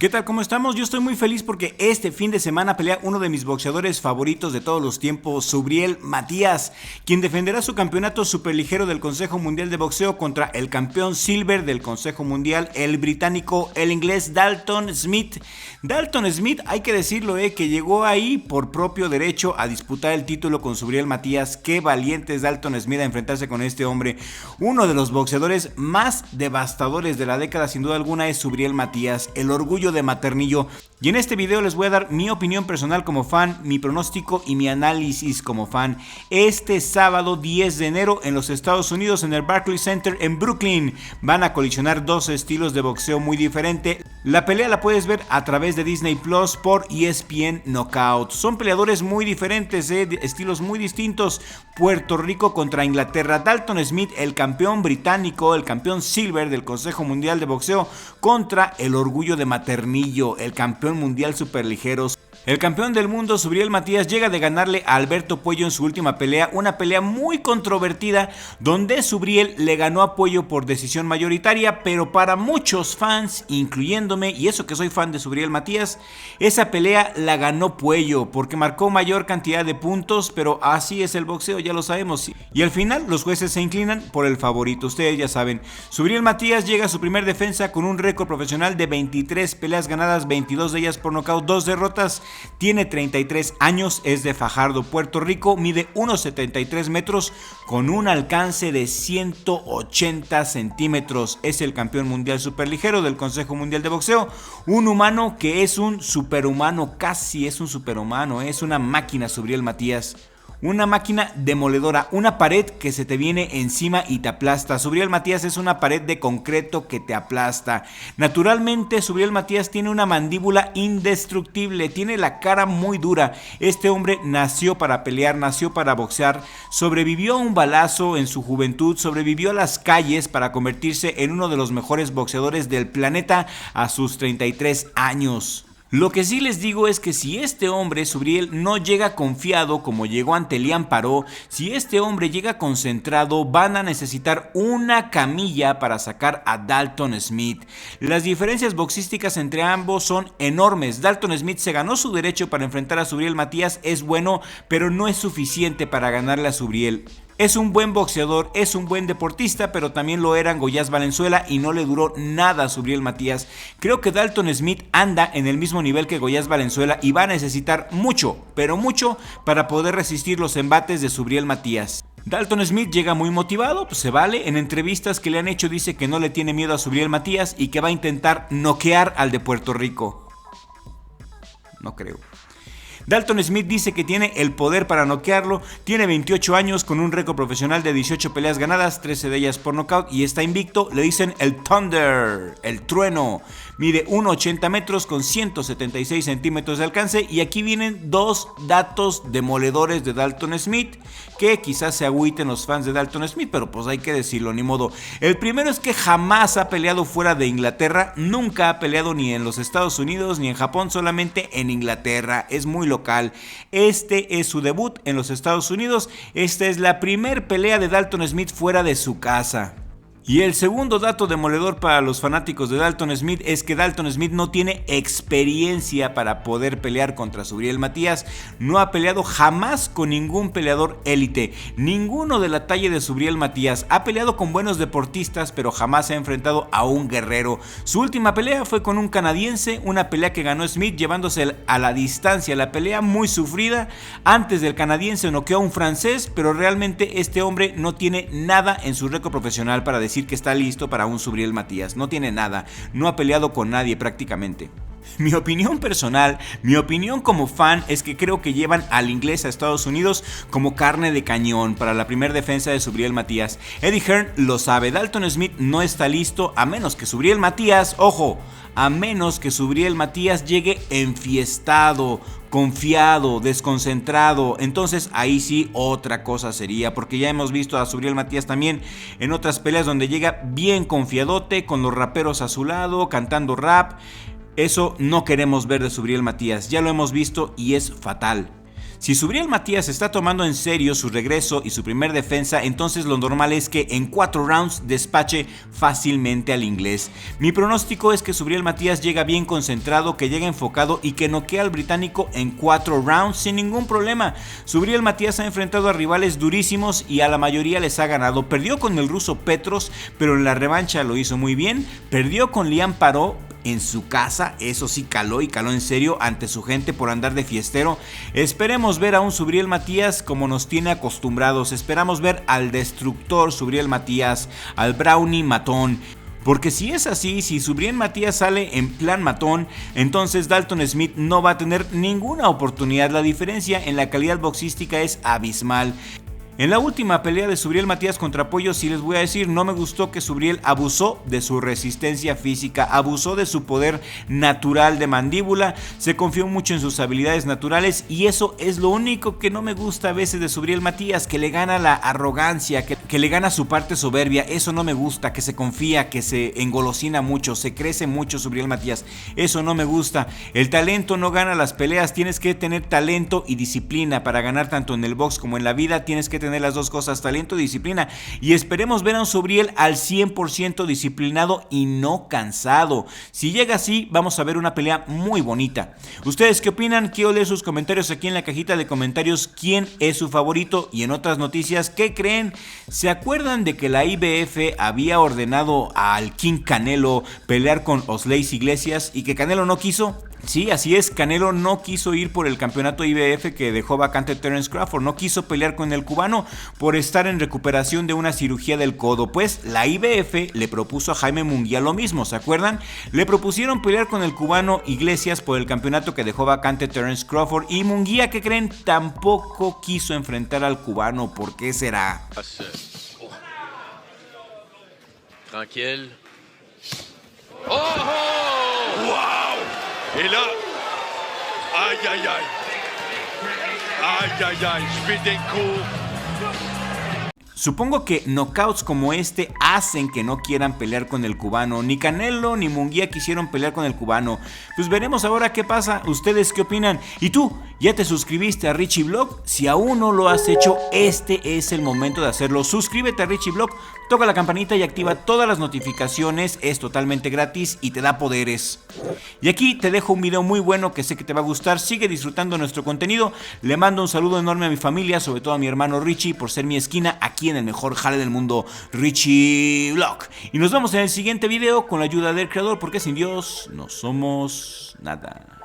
¿Qué tal? ¿Cómo estamos? Yo estoy muy feliz porque este fin de semana pelea uno de mis boxeadores favoritos de todos los tiempos, Subriel Matías, quien defenderá su campeonato superligero del Consejo Mundial de Boxeo contra el campeón silver del Consejo Mundial, el británico, el inglés Dalton Smith. Dalton Smith, hay que decirlo, que llegó ahí por propio derecho a disputar el título con Subriel Matías. Qué valiente es Dalton Smith a enfrentarse con este hombre. Uno de los boxeadores más devastadores de la década, sin duda alguna, es Subriel Matías, el orgullo de Maternillo. Y en este video les voy a dar mi opinión personal como fan, mi pronóstico y mi análisis como fan. Este sábado 10 de enero en los Estados Unidos, en el Barclays Center en Brooklyn, van a colisionar dos estilos de boxeo muy diferentes. La pelea la puedes ver a través de Disney Plus por ESPN Knockout. Son peleadores muy diferentes, estilos muy distintos. Puerto Rico contra Inglaterra. Dalton Smith, el campeón británico, el campeón silver del Consejo Mundial de Boxeo, contra el orgullo de Maternillo, el campeón mundial superligeros. El campeón del mundo, Subriel Matías, llega de ganarle a Alberto Puello en su última pelea, una pelea muy controvertida donde Subriel le ganó a Puello por decisión mayoritaria, pero para muchos fans, incluyéndome, y eso que soy fan de Subriel Matías, esa pelea la ganó Puello porque marcó mayor cantidad de puntos, pero así es el boxeo, ya lo sabemos. Y al final los jueces se inclinan por el favorito, ustedes ya saben. Subriel Matías llega a su primer defensa con un récord profesional de 23 peleas ganadas, 22 de ellas por nocaut, 2 derrotas. Tiene 33 años, es de Fajardo, Puerto Rico, mide 1,73 metros con un alcance de 180 centímetros. Es el campeón mundial superligero del Consejo Mundial de Boxeo. Un humano que es un superhumano, casi es un superhumano, es una máquina Subriel Matías. Una máquina demoledora, una pared que se te viene encima y te aplasta. Subriel Matías es una pared de concreto que te aplasta. Naturalmente, Subriel Matías tiene una mandíbula indestructible, tiene la cara muy dura. Este hombre nació para pelear, nació para boxear, sobrevivió a un balazo en su juventud, sobrevivió a las calles para convertirse en uno de los mejores boxeadores del planeta a sus 33 años. Lo que sí les digo es que si este hombre, Subriel, no llega confiado como llegó ante Liam Paró, si este hombre llega concentrado, van a necesitar una camilla para sacar a Dalton Smith. Las diferencias boxísticas entre ambos son enormes. Dalton Smith se ganó su derecho para enfrentar a Subriel Matías, es bueno, pero no es suficiente para ganarle a Subriel. Es un buen boxeador, es un buen deportista, pero también lo era Goiás Valenzuela y no le duró nada a Subriel Matías. Creo que Dalton Smith anda en el mismo nivel que Goiás Valenzuela y va a necesitar mucho, pero mucho, para poder resistir los embates de Subriel Matías. Dalton Smith llega muy motivado, pues se vale. En entrevistas que le han hecho dice que no le tiene miedo a Subriel Matías y que va a intentar noquear al de Puerto Rico. No creo. Dalton Smith dice que tiene el poder para noquearlo, tiene 28 años con un récord profesional de 18 peleas ganadas, 13 de ellas por nocaut y está invicto. Le dicen el Thunder, el trueno. Mide 1,80 metros con 176 centímetros de alcance y aquí vienen dos datos demoledores de Dalton Smith que quizás se agüiten los fans de Dalton Smith, pero pues hay que decirlo, ni modo. El primero es que jamás ha peleado fuera de Inglaterra, nunca ha peleado ni en los Estados Unidos ni en Japón, solamente en Inglaterra, es muy local. Este es su debut en los Estados Unidos, esta es la primer pelea de Dalton Smith fuera de su casa. Y el segundo dato demoledor para los fanáticos de Dalton Smith es que Dalton Smith no tiene experiencia para poder pelear contra Subriel Matías. No ha peleado jamás con ningún peleador élite, ninguno de la talla de Subriel Matías. Ha peleado con buenos deportistas, pero jamás se ha enfrentado a un guerrero. Su última pelea fue con un canadiense, una pelea que ganó Smith llevándose a la distancia. La pelea muy sufrida. Antes del canadiense noqueó a un francés, pero realmente este hombre no tiene nada en su récord profesional para decir que está listo para un Subriel Matías. No tiene nada, no ha peleado con nadie prácticamente. Mi opinión personal, mi opinión como fan es que creo que llevan al inglés a Estados Unidos como carne de cañón para la primera defensa de Subriel Matías. Eddie Hearn lo sabe, Dalton Smith no está listo a menos que Subriel Matías, ojo, a menos que Subriel Matías llegue enfiestado, confiado, desconcentrado. Entonces ahí sí otra cosa sería, porque ya hemos visto a Subriel Matías también en otras peleas donde llega bien confiadote, con los raperos a su lado, cantando rap. Eso no queremos ver de Subriel Matías, ya lo hemos visto y es fatal. Si Subriel Matías está tomando en serio su regreso y su primer defensa, entonces lo normal es que en 4 rounds despache fácilmente al inglés. Mi pronóstico es que Subriel Matías llega bien concentrado, que llega enfocado y que noquea al británico en 4 rounds sin ningún problema. Subriel Matías ha enfrentado a rivales durísimos y a la mayoría les ha ganado. Perdió con el ruso Petros, pero en la revancha lo hizo muy bien. Perdió con Liam Paró en su casa, eso sí caló y caló en serio ante su gente por andar de fiestero. Esperemos ver a un Subriel Matías como nos tiene acostumbrados. Esperamos ver al destructor Subriel Matías, al Brownie matón. Porque si es así, si Subriel Matías sale en plan matón, entonces Dalton Smith no va a tener ninguna oportunidad. La diferencia en la calidad boxística es abismal. En la última pelea de Subriel Matías contra Pollo, sí les voy a decir, no me gustó que Subriel abusó de su resistencia física, abusó de su poder natural de mandíbula, se confió mucho en sus habilidades naturales y eso es lo único que no me gusta a veces de Subriel Matías, que le gana la arrogancia, que le gana su parte soberbia. Eso no me gusta, que se confía, que se engolosina mucho, se crece mucho Subriel Matías, eso no me gusta. El talento no gana las peleas, tienes que tener talento y disciplina para ganar tanto en el box como en la vida. Tienes que tener las dos cosas, talento y disciplina, y esperemos ver a un Subriel al 100% disciplinado y no cansado. Si llega así, vamos a ver una pelea muy bonita. ¿Ustedes qué opinan? Quiero leer sus comentarios aquí en la cajita de comentarios. ¿Quién es su favorito? Y en otras noticias, ¿qué creen? ¿Se acuerdan de que la IBF había ordenado al King Canelo pelear con Osleis Iglesias y que Canelo no quiso? Sí, así es, Canelo no quiso ir por el campeonato IBF que dejó vacante Terence Crawford, no quiso pelear con el cubano por estar en recuperación de una cirugía del codo. Pues la IBF le propuso a Jaime Munguía lo mismo, ¿se acuerdan? Le propusieron pelear con el cubano Iglesias por el campeonato que dejó vacante Terence Crawford y Munguía, ¿qué creen? Tampoco quiso enfrentar al cubano. ¿Por qué será? Tranquille. Oh, oh! Wow! Et là, aïe aïe aïe, aïe aïe aïe, Svidenko. Supongo que knockouts como este hacen que no quieran pelear con el cubano. Ni Canelo ni Munguía quisieron pelear con el cubano. Pues veremos ahora qué pasa. ¿Ustedes qué opinan? ¿Y tú? ¿Ya te suscribiste a Richie Vlog? Si aún no lo has hecho, este es el momento de hacerlo. Suscríbete a Richie Vlog, toca la campanita y activa todas las notificaciones. Es totalmente gratis y te da poderes. Y aquí te dejo un video muy bueno que sé que te va a gustar. Sigue disfrutando nuestro contenido. Le mando un saludo enorme a mi familia, sobre todo a mi hermano Richie, por ser mi esquina aquí en el mejor jale del mundo, Richie Vlog. Y nos vemos en el siguiente video con la ayuda del creador, porque sin Dios no somos nada.